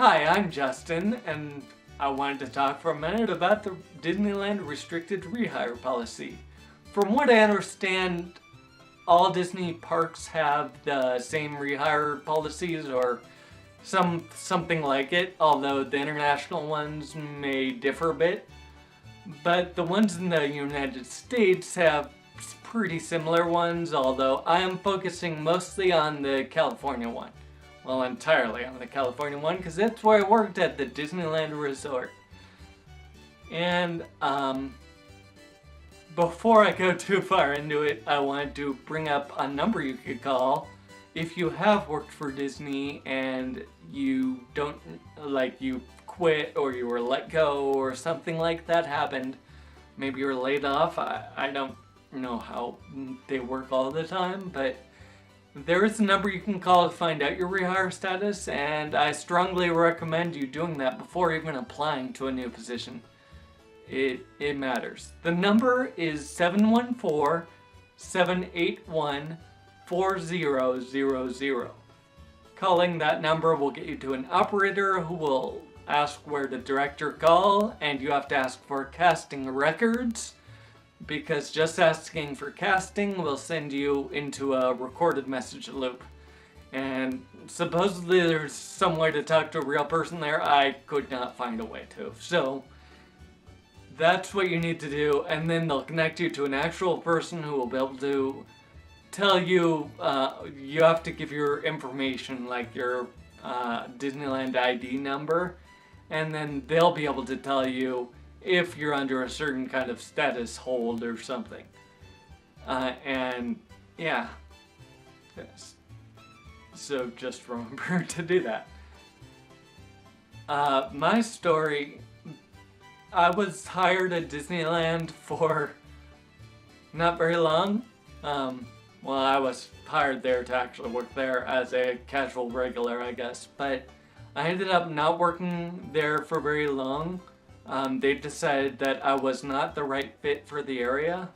Hi, I'm Justin, and I wanted to talk for a minute about the Disneyland Restricted Rehire policy. From what I understand, all Disney parks have the same rehire policies or something like it, although the international ones may differ a bit. But the ones in the United States have pretty similar ones, although I am focusing mostly on the California one. Well, entirely on the California one, because that's where I worked at the Disneyland Resort. And, before I go too far into it, I wanted to bring up a number you could call if you have worked for Disney and you don't, you quit or you were let go or something like that happened. Maybe you were laid off. I don't know how they work all the time, but there is a number you can call to find out your rehire status, and I strongly recommend you doing that before even applying to a new position. It matters. The number is 714-781-4000. Calling that number will get you to an operator who will ask where to direct your call, and you have to ask for casting records, because just asking for casting will send you into a recorded message loop. And supposedly there's some way to talk to a real person there. I could not find a way to. So that's what you need to do, and then they'll connect you to an actual person who will be able to tell you, you have to give your information, like your Disneyland ID number, and then they'll be able to tell you if you're under a certain kind of status hold or something. And yeah, yes. So just remember to do that. My story, I was hired at Disneyland for not very long. Well, I was hired there to actually work there as a casual regular, I guess, but I ended up not working there for very long. They decided that I was not the right fit for the area.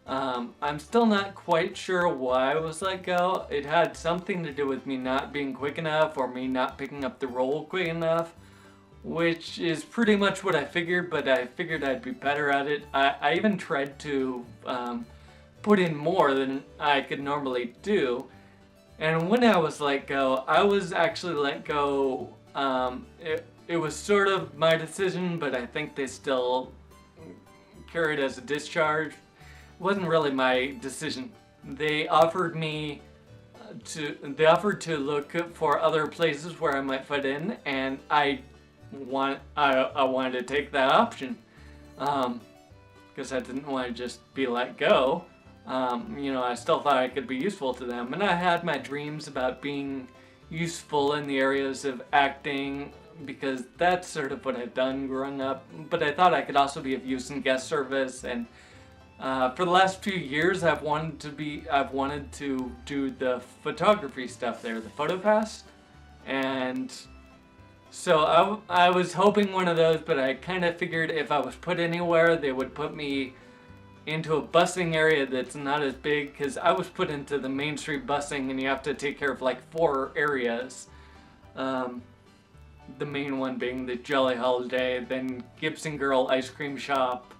I'm still not quite sure why I was let go. It had something to do with me not being quick enough or me not picking up the role quick enough, which is pretty much what I figured, but I figured I'd be better at it. I even tried to put in more than I could normally do. And when I was let go, I was actually let go. It was sort of my decision, but I think they still carried it as a discharge. It wasn't really my decision. They offered to look for other places where I might fit in, and I wanted to take that option, because I didn't want to just be let go. I still thought I could be useful to them, and I had my dreams about being useful in the areas of acting, because that's sort of what I've done growing up, but I thought I could also be of use in guest service, and for the last few years I've wanted to do the photography stuff there, the photo pass, and so I was hoping one of those, but I kind of figured if I was put anywhere, they would put me into a busing area that's not as big, because I was put into the Main Street busing, and you have to take care of like 4 areas. The main one being the Jolly Holiday, then Gibson Girl Ice Cream Shop,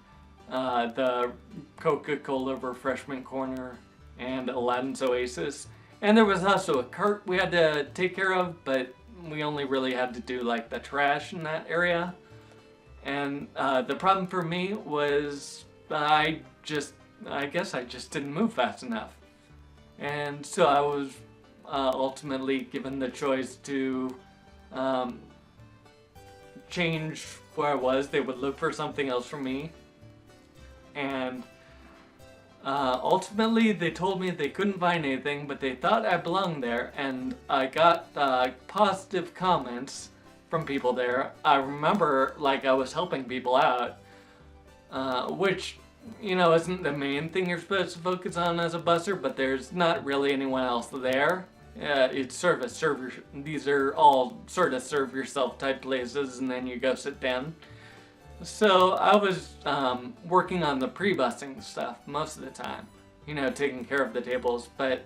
the Coca-Cola Refreshment Corner, and Aladdin's Oasis. And there was also a cart we had to take care of, but we only really had to do like the trash in that area. And the problem for me was I guess I just didn't move fast enough. And so I was ultimately given the choice to change where I was. They would look for something else for me. And ultimately they told me they couldn't find anything, but they thought I belonged there, and I got positive comments from people there. I remember I was helping people out, which isn't the main thing you're supposed to focus on as a busser, but there's not really anyone else there. It's sort of these are all sort of serve yourself type places, and then you go sit down. So I was working on the pre-busing stuff most of the time, taking care of the tables, but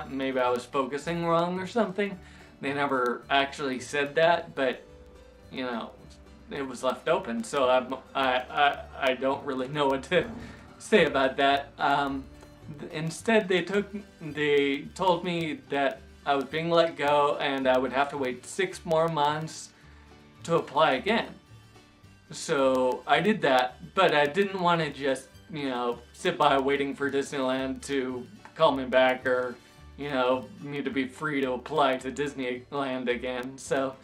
maybe I was focusing wrong or something. they never actually said that, but you know, it was left open. So I don't really know what to say about that. Instead, they told me that I was being let go and I would have to wait 6 more months to apply again. So I did that, but I didn't want to just, you know, sit by waiting for Disneyland to call me back or, you know, me to be free to apply to Disneyland again. So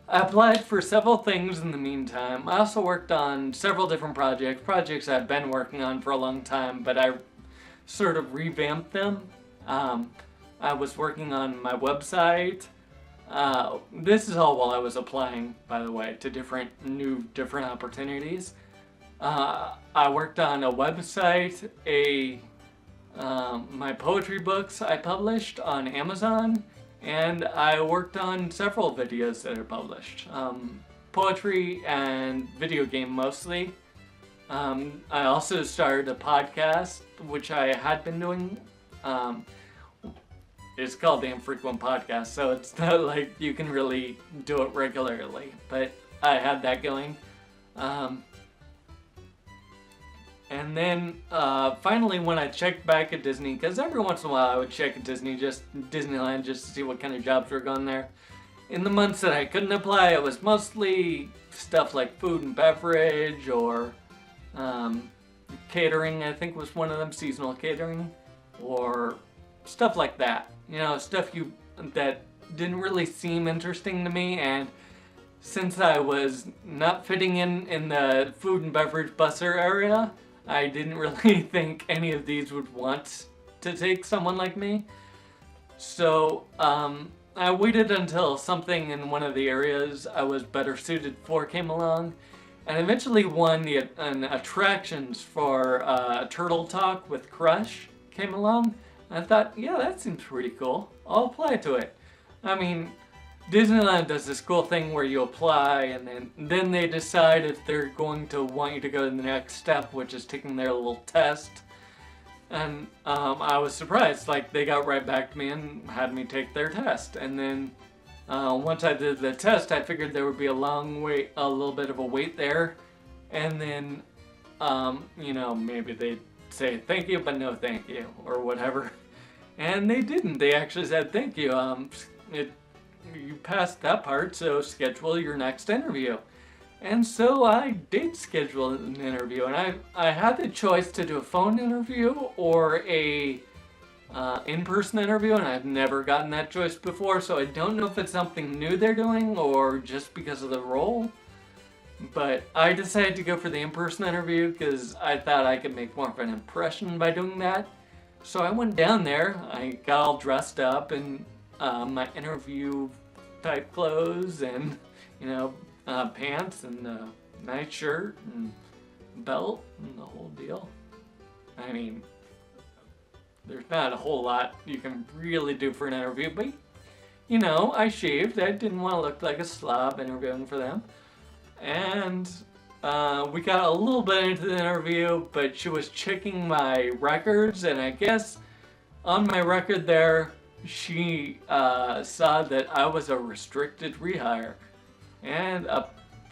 I applied for several things in the meantime. I also worked on several different projects I've been working on for a long time, but I sort of revamped them. I was working on my website. This is all while I was applying, by the way, to different opportunities. I worked on a website, my poetry books I published on Amazon, and I worked on several videos that are published. Poetry and video game mostly. I also started a podcast, which I had been doing. It's called the Infrequent Podcast, so it's not like you can really do it regularly, but I had that going. And then finally when I checked back at Disney, because every once in a while I would check at Disneyland just to see what kind of jobs were going there. In the months that I couldn't apply, it was mostly stuff like food and beverage or catering, I think was one of them, seasonal catering, or stuff like that. You know, stuff that didn't really seem interesting to me, and since I was not fitting in the food and beverage busser area, I didn't really think any of these would want to take someone like me. So I waited until something in one of the areas I was better suited for came along, and eventually an attractions for Turtle Talk with Crush came along. I thought, yeah, that seems pretty cool. I'll apply to it. I mean, Disneyland does this cool thing where you apply and then they decide if they're going to want you to go to the next step, which is taking their little test. And I was surprised, like they got right back to me and had me take their test. And then once I did the test, I figured there would be a little bit of a wait there. And then, you know, maybe they'd say thank you, but no thank you, or whatever. And they didn't. They actually said thank you. You passed that part, so schedule your next interview. And so I did schedule an interview, and I had the choice to do a phone interview or a in-person interview, and I've never gotten that choice before, so I don't know if it's something new they're doing or just because of the role. But I decided to go for the in-person interview because I thought I could make more of an impression by doing that. So I went down there, I got all dressed up in my interview type clothes and, you know, pants and a nice shirt and belt and the whole deal. I mean, there's not a whole lot you can really do for an interview, but, you know, I shaved. I didn't want to look like a slob interviewing for them. And we got a little bit into the interview, but she was checking my records, and I guess on my record there, she saw that I was a restricted rehire. And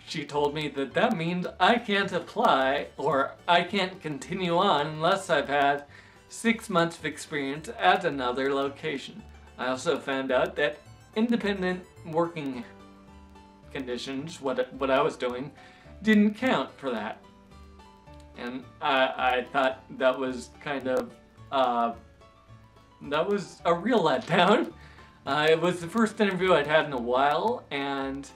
she told me that that means I can't apply or I can't continue on unless I've had 6 months of experience at another location. I also found out that independent working conditions, what I was doing, didn't count for that. And I thought that was kind of, that was a real letdown. It was the first interview I'd had in a while, and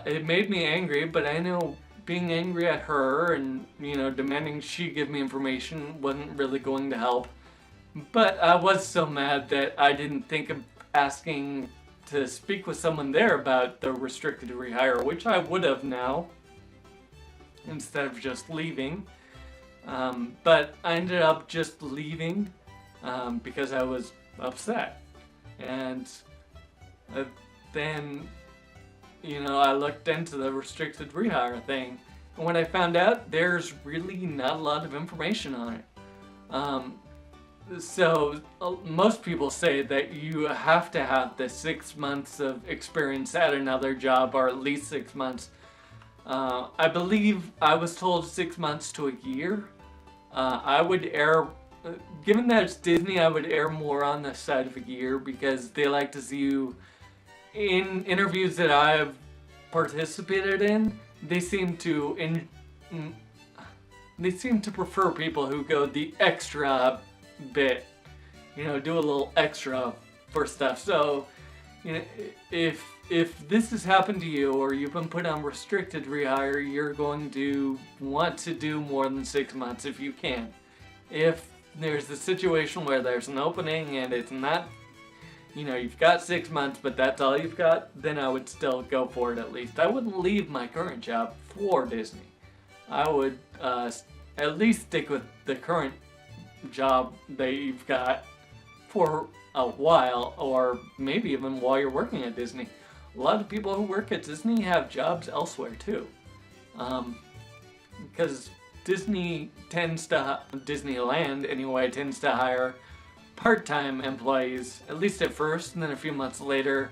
it made me angry, but I know being angry at her and, you know, demanding she give me information wasn't really going to help. But I was so mad that I didn't think of asking to speak with someone there about the restricted rehire, which I would have now, instead of just leaving. But I ended up just leaving because I was upset. And then, you know, I looked into the restricted rehire thing, and when I found out, there's really not a lot of information on it. So most people say that you have to have the 6 months of experience at another job, or at least 6 months. I believe I was told 6 months to a year. I would err, given that it's Disney, I would err more on the side of a year, because they like to see you in interviews that I've participated in. They seem to prefer people who go the extra bit, do a little extra for stuff. So, if this has happened to you, or you've been put on restricted rehire, you're going to want to do more than 6 months if you can. If there's a situation where there's an opening and it's not, you've got 6 months, but that's all you've got, then I would still go for it at least. I wouldn't leave my current job for Disney. I would at least stick with the current job that you've got for a while, or maybe even while you're working at Disney. A lot of people who work at Disney have jobs elsewhere too, because Disneyland anyway tends to hire part-time employees, at least at first, and then a few months later,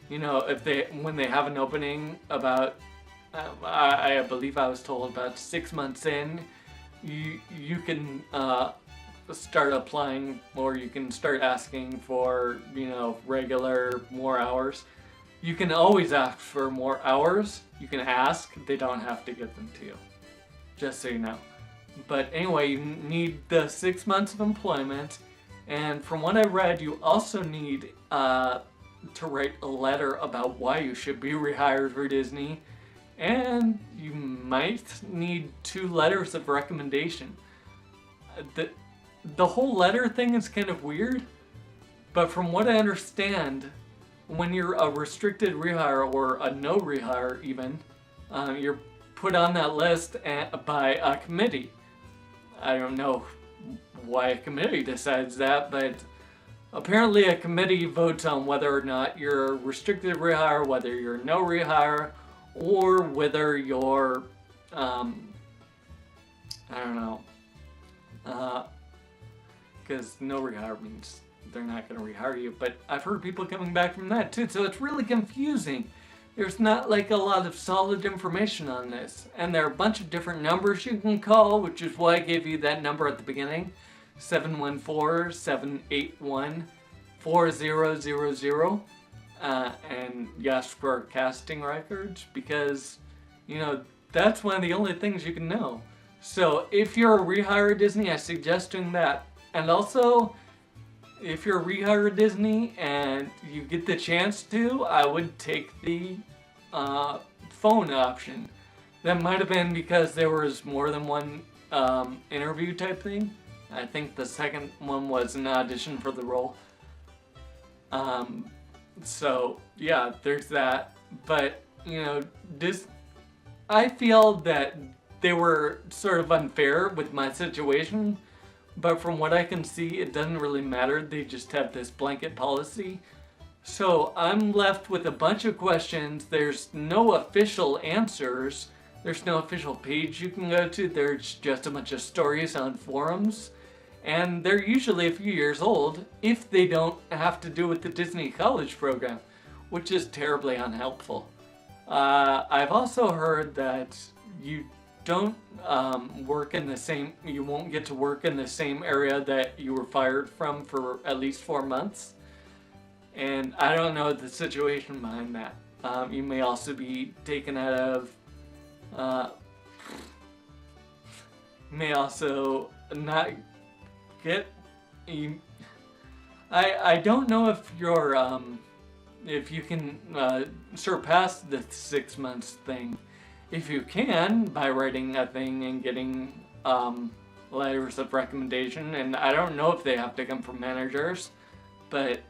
when they have an opening, about I believe I was told about 6 months in, you can start applying, or you can start asking for regular more hours. You can always ask for more hours. You can ask, they don't have to give them to you, just so you know. But anyway, you need the 6 months of employment, and from what I read, you also need to write a letter about why you should be rehired for Disney, and you might need 2 letters of recommendation. The whole letter thing is kind of weird, but from what I understand, when you're a restricted rehire, or a no rehire even, you're put on that list by a committee. I don't know why a committee decides that, but apparently a committee votes on whether or not you're a restricted rehire, whether you're no rehire, or whether you're, I don't know, because no rehire means they're not going to rehire you, but I've heard people coming back from that too, so it's really confusing. There's not like a lot of solid information on this, and there are a bunch of different numbers you can call, which is why I gave you that number at the beginning, 714-781-4000, and yes, for casting records, because, that's one of the only things you can know. So if you're a rehire at Disney, I suggest doing that. And also, if you're a rehire at Disney and you get the chance to, I would take the phone option. That might have been because there was more than one interview type thing. I think the second one was an audition for the role. So yeah, there's that. But I feel that they were sort of unfair with my situation. But from what I can see, it doesn't really matter. They just have this blanket policy. So I'm left with a bunch of questions. There's no official answers. There's no official page you can go to. There's just a bunch of stories on forums. And they're usually a few years old if they don't have to do with the Disney College program, which is terribly unhelpful. I've also heard that you don't you won't get to work in the same area that you were fired from for at least 4 months. And I don't know the situation behind that. You may also be taken out of, may also not get, I don't know if you're, if you can surpass the 6 months thing. If you can, by writing a thing and getting letters of recommendation, and I don't know if they have to come from managers, but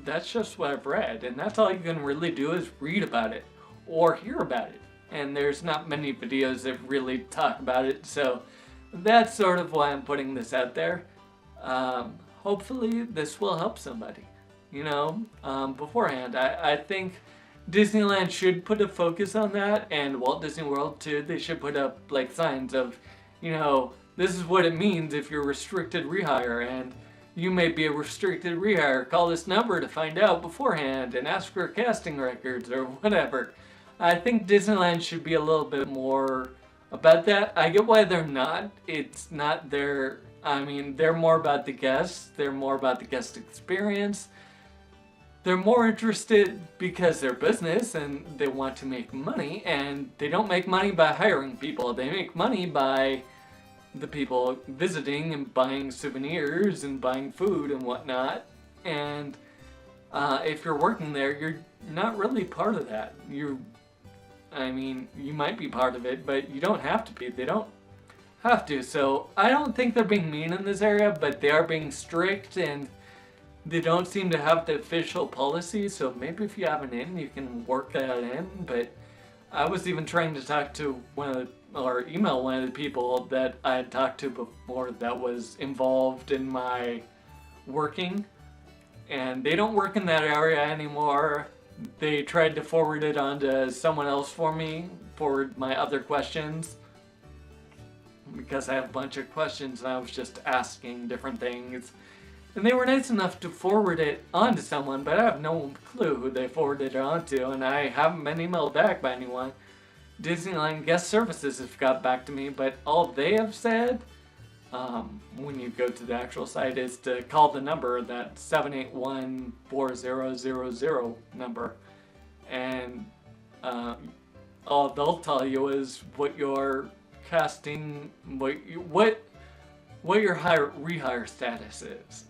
that's just what I've read, and that's all you can really do is read about it or hear about it, and there's not many videos that really talk about it, so that's sort of why I'm putting this out there. Hopefully this will help somebody, beforehand. I think Disneyland should put a focus on that, and Walt Disney World too. They should put up like signs of, this is what it means if you're restricted rehire, and you may be a restricted rehire. Call this number to find out beforehand and ask for casting records or whatever. I think Disneyland should be a little bit more about that. I get why they're not. It's not their, I mean, they're more about the guests. They're more about the guest experience. They're more interested because they're business and they want to make money, and they don't make money by hiring people. They make money by the people visiting and buying souvenirs and buying food and whatnot. And if you're working there, you're not really part of that. I mean, you might be part of it, but you don't have to be. They don't have to. So I don't think they're being mean in this area, but they are being strict, and they don't seem to have the official policy. So maybe if you have an in, you can work that in. But I was even trying to talk to email one of the people that I had talked to before that was involved in my working, and they don't work in that area anymore. They tried to forward it on to someone else for me, forward my other questions, because I have a bunch of questions and I was just asking different things. And they were nice enough to forward it on to someone, but I have no clue who they forwarded it on to, and I haven't been emailed back by anyone. Disneyland Guest Services have got back to me, but all they have said, when you go to the actual site, is to call the number, that 781-4000 number, and all they'll tell you is what your casting, what your rehire status is,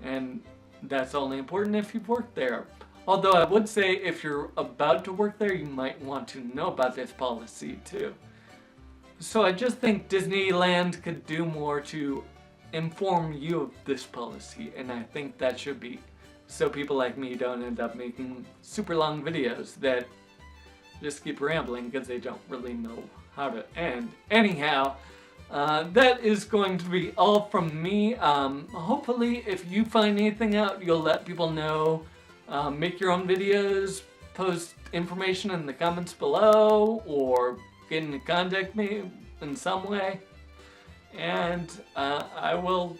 and that's only important if you've worked there. Although I would say if you're about to work there, you might want to know about this policy too. So I just think Disneyland could do more to inform you of this policy, and I think that should be so people like me don't end up making super long videos that just keep rambling because they don't really know how to end. Anyhow, that is going to be all from me. Hopefully if you find anything out, you'll let people know. Make your own videos, post information in the comments below, or get in contact me in some way, and I will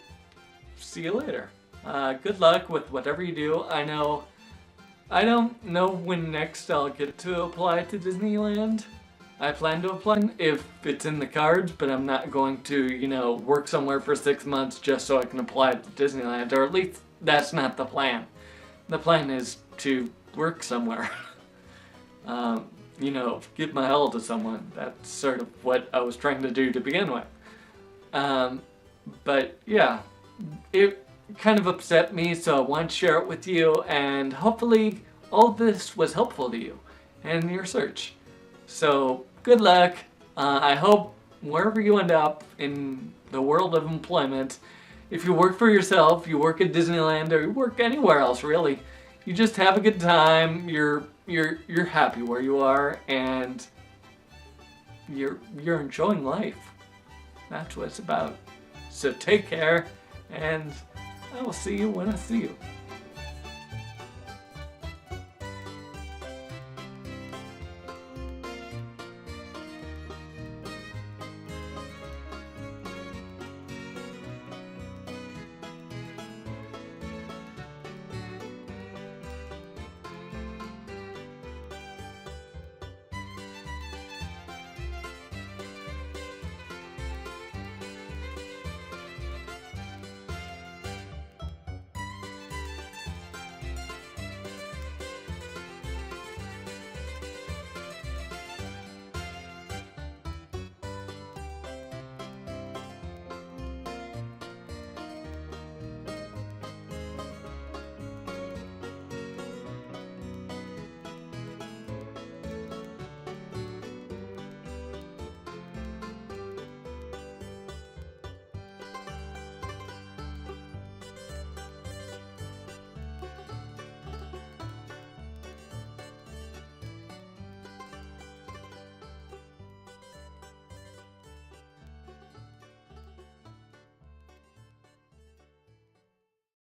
see you later. Good luck with whatever you do. I don't know when next I'll get to apply to Disneyland. I plan to apply if it's in the cards, but I'm not going to, work somewhere for 6 months just so I can apply to Disneyland, or at least that's not the plan. The plan is to work somewhere. Give my all to someone. That's sort of what I was trying to do to begin with. But yeah, it kind of upset me, so I want to share it with you, and hopefully all this was helpful to you in your search. So good luck. I hope wherever you end up in the world of employment, if you work for yourself, you work at Disneyland, or you work anywhere else really, you just have a good time, you're happy where you are, and you're enjoying life. That's what it's about. So take care, and I will see you when I see you.